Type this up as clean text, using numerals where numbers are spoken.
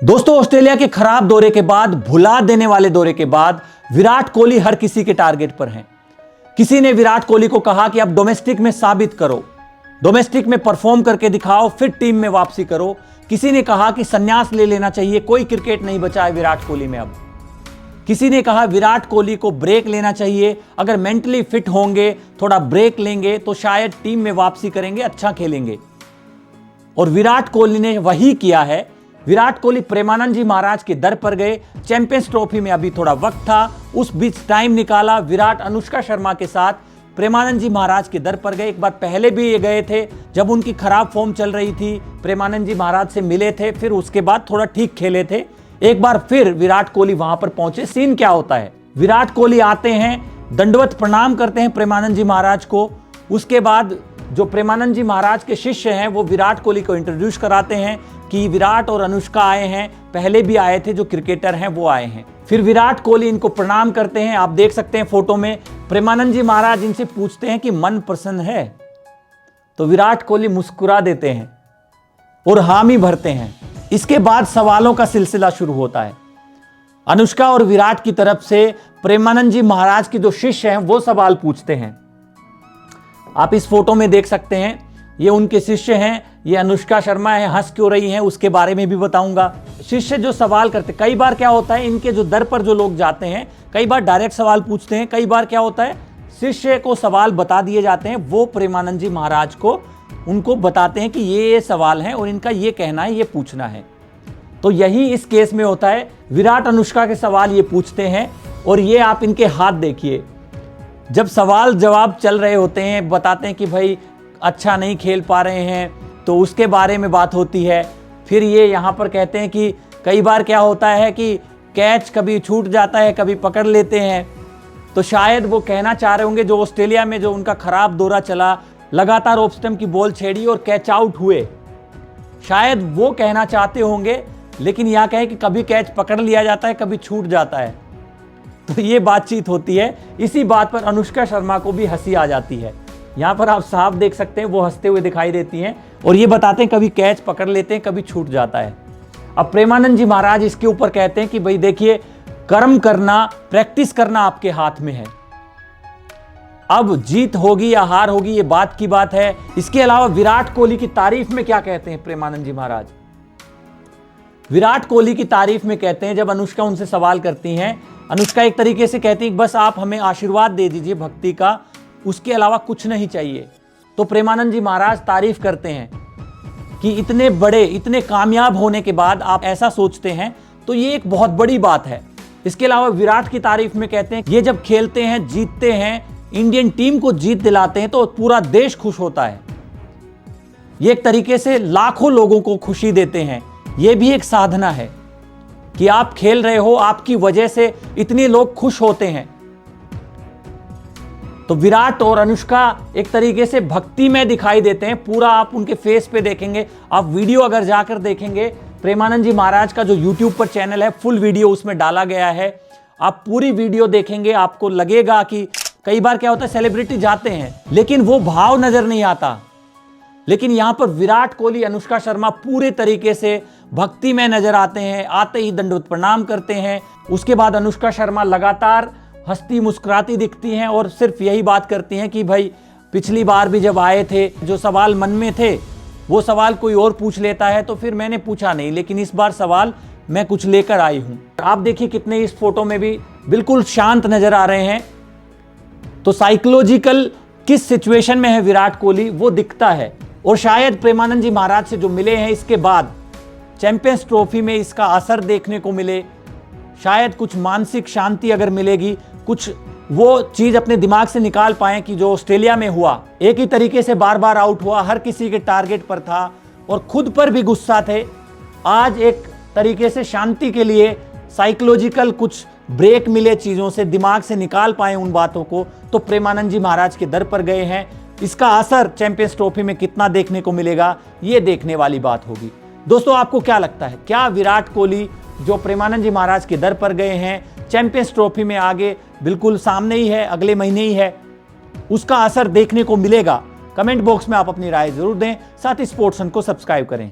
दोस्तों, ऑस्ट्रेलिया के खराब दौरे के बाद, भुला देने वाले दौरे के बाद विराट कोहली हर किसी के टारगेट पर हैं। किसी ने विराट कोहली को कहा कि अब डोमेस्टिक में साबित करो, डोमेस्टिक में परफॉर्म करके दिखाओ, फिर टीम में वापसी करो। किसी ने कहा कि संन्यास ले लेना चाहिए, कोई क्रिकेट नहीं बचा है विराट कोहली में अब। किसी ने कहा विराट कोहली को ब्रेक लेना चाहिए, अगर मेंटली फिट होंगे, थोड़ा ब्रेक लेंगे तो शायद टीम में वापसी करेंगे, अच्छा खेलेंगे। और विराट कोहली ने वही किया है। विराट कोहली प्रेमानंद जी महाराज के दर पर गए। चैंपियंस ट्रॉफी में अभी थोड़ा वक्त था, उस बीच टाइम निकाला। विराट अनुष्का शर्मा के साथ प्रेमानंद जी महाराज के दर पर गए। एक बार पहले भी ये गए थे जब उनकी खराब फॉर्म चल रही थी, प्रेमानंद जी महाराज से मिले थे, फिर उसके बाद थोड़ा ठीक खेले थे। एक बार फिर विराट कोहली वहां पर पहुंचे। सीन क्या होता है, विराट कोहली आते हैं, दंडवत प्रणाम करते हैं प्रेमानंद जी महाराज को। उसके बाद जो प्रेमानंद जी महाराज के शिष्य हैं वो विराट कोहली को इंट्रोड्यूस कराते हैं कि विराट और अनुष्का आए हैं, पहले भी आए थे, जो क्रिकेटर हैं वो आए हैं। फिर विराट कोहली इनको प्रणाम करते हैं। आप देख सकते हैं फोटो में, प्रेमानंद जी महाराज इनसे पूछते हैं कि मन प्रसन्न है, तो विराट कोहली मुस्कुरा देते हैं और हामी भरते हैं। इसके बाद सवालों का सिलसिला शुरू होता है। अनुष्का और विराट की तरफ से प्रेमानंद जी महाराज के जो शिष्य हैं वो सवाल पूछते हैं। आप इस फोटो में देख सकते हैं, ये उनके शिष्य हैं, ये अनुष्का शर्मा है, हंस क्यों रही हैं उसके बारे में भी बताऊंगा। शिष्य जो सवाल करते, कई बार क्या होता है, इनके जो दर पर जो लोग जाते हैं कई बार डायरेक्ट सवाल पूछते हैं, कई बार क्या होता है शिष्य को सवाल बता दिए जाते हैं, वो प्रेमानंद जी महाराज को उनको बताते हैं कि ये सवाल हैं और इनका ये कहना है, ये पूछना है। तो यही इस केस में होता है। विराट अनुष्का के सवाल ये पूछते हैं और ये आप इनके हाथ देखिए, जब सवाल जवाब चल रहे होते हैं, बताते हैं कि भाई अच्छा नहीं खेल पा रहे हैं, तो उसके बारे में बात होती है। फिर ये यहाँ पर कहते हैं कि कई बार क्या होता है कि कैच कभी छूट जाता है, कभी पकड़ लेते हैं। तो शायद वो कहना चाह रहे होंगे, जो ऑस्ट्रेलिया में जो उनका खराब दौरा चला, लगातार ऑफ स्टंप की बॉल छेड़ी और कैच आउट हुए, शायद वो कहना चाहते होंगे। लेकिन यहाँ कहे कि कभी कैच पकड़ लिया जाता है, कभी छूट जाता है। तो ये बातचीत होती है। इसी बात पर अनुष्का शर्मा को भी हंसी आ जाती है। यहाँ पर आप साफ देख सकते हैं, वो हंसते हुए दिखाई देती हैं और ये बताते हैं कभी कैच पकड़ लेते हैं, कभी छूट जाता है। अब प्रेमानंद जी महाराज इसके ऊपर कहते हैं कि भाई देखिए, कर्म करना, प्रैक्टिस करना आपके हाथ में है। अब जीत होगी या हार होगी ये बात की बात है। इसके अलावा विराट कोहली की तारीफ में क्या कहते हैं प्रेमानंद जी महाराज? विराट कोहली की तारीफ में कहते हैं, जब अनुष्का उनसे सवाल करती हैं, अनुष्का एक तरीके से कहती है बस आप हमें आशीर्वाद दे दीजिए भक्ति का, उसके अलावा कुछ नहीं चाहिए। तो प्रेमानंद जी महाराज तारीफ करते हैं कि इतने बड़े, इतने कामयाब होने के बाद आप ऐसा सोचते हैं, तो ये एक बहुत बड़ी बात है। इसके अलावा विराट की तारीफ में कहते हैं ये जब खेलते हैं, जीतते हैं, इंडियन टीम को जीत दिलाते हैं, तो पूरा देश खुश होता है। ये एक तरीके से लाखों लोगों को खुशी देते हैं। ये भी एक साधना है कि आप खेल रहे हो, आपकी वजह से इतने लोग खुश होते हैं। तो विराट और अनुष्का एक तरीके से भक्ति में दिखाई देते हैं। पूरा आप उनके फेस पे देखेंगे, आप वीडियो अगर जाकर देखेंगे, प्रेमानंद जी महाराज का जो यूट्यूब पर चैनल है, फुल वीडियो उसमें डाला गया है। आप पूरी वीडियो देखेंगे, आपको लगेगा कि कई बार क्या होता है, सेलिब्रिटी जाते हैं लेकिन वो भाव नजर नहीं आता। लेकिन यहां पर विराट कोहली, अनुष्का शर्मा पूरे तरीके से भक्ति में नजर आते हैं। आते ही दंडवत प्रणाम करते हैं। उसके बाद अनुष्का शर्मा लगातार हंसती मुस्कुराती दिखती हैं और सिर्फ यही बात करती हैं कि भाई पिछली बार भी जब आए थे, जो सवाल मन में थे वो सवाल कोई और पूछ लेता है तो फिर मैंने पूछा नहीं, लेकिन इस बार सवाल मैं कुछ लेकर आई हूं। आप देखिए कितने इस फोटो में भी बिल्कुल शांत नजर आ रहे हैं। तो साइकोलॉजिकल किस सिचुएशन में है विराट कोहली वो दिखता है। और शायद प्रेमानंद जी महाराज से जो मिले हैं, इसके बाद चैंपियंस ट्रॉफी में इसका असर देखने को मिले। शायद कुछ मानसिक शांति अगर मिलेगी, कुछ वो चीज अपने दिमाग से निकाल पाए कि जो ऑस्ट्रेलिया में हुआ, एक ही तरीके से बार बार आउट हुआ, हर किसी के टारगेट पर था और खुद पर भी गुस्सा थे। आज एक तरीके से शांति के लिए साइकोलॉजिकल कुछ ब्रेक मिले, चीजों से दिमाग से निकाल पाए उन बातों को, तो प्रेमानंद जी महाराज के दर पर गए हैं। इसका असर चैंपियंस ट्रॉफी में कितना देखने को मिलेगा, ये देखने वाली बात होगी। दोस्तों, आपको क्या लगता है, क्या विराट कोहली जो प्रेमानंद जी महाराज के दर पर गए हैं, चैंपियंस ट्रॉफी में आगे बिल्कुल सामने ही है, अगले महीने ही है, उसका असर देखने को मिलेगा? कमेंट बॉक्स में आप अपनी राय जरूर दें। साथ ही स्पोर्ट्सन को सब्सक्राइब करें।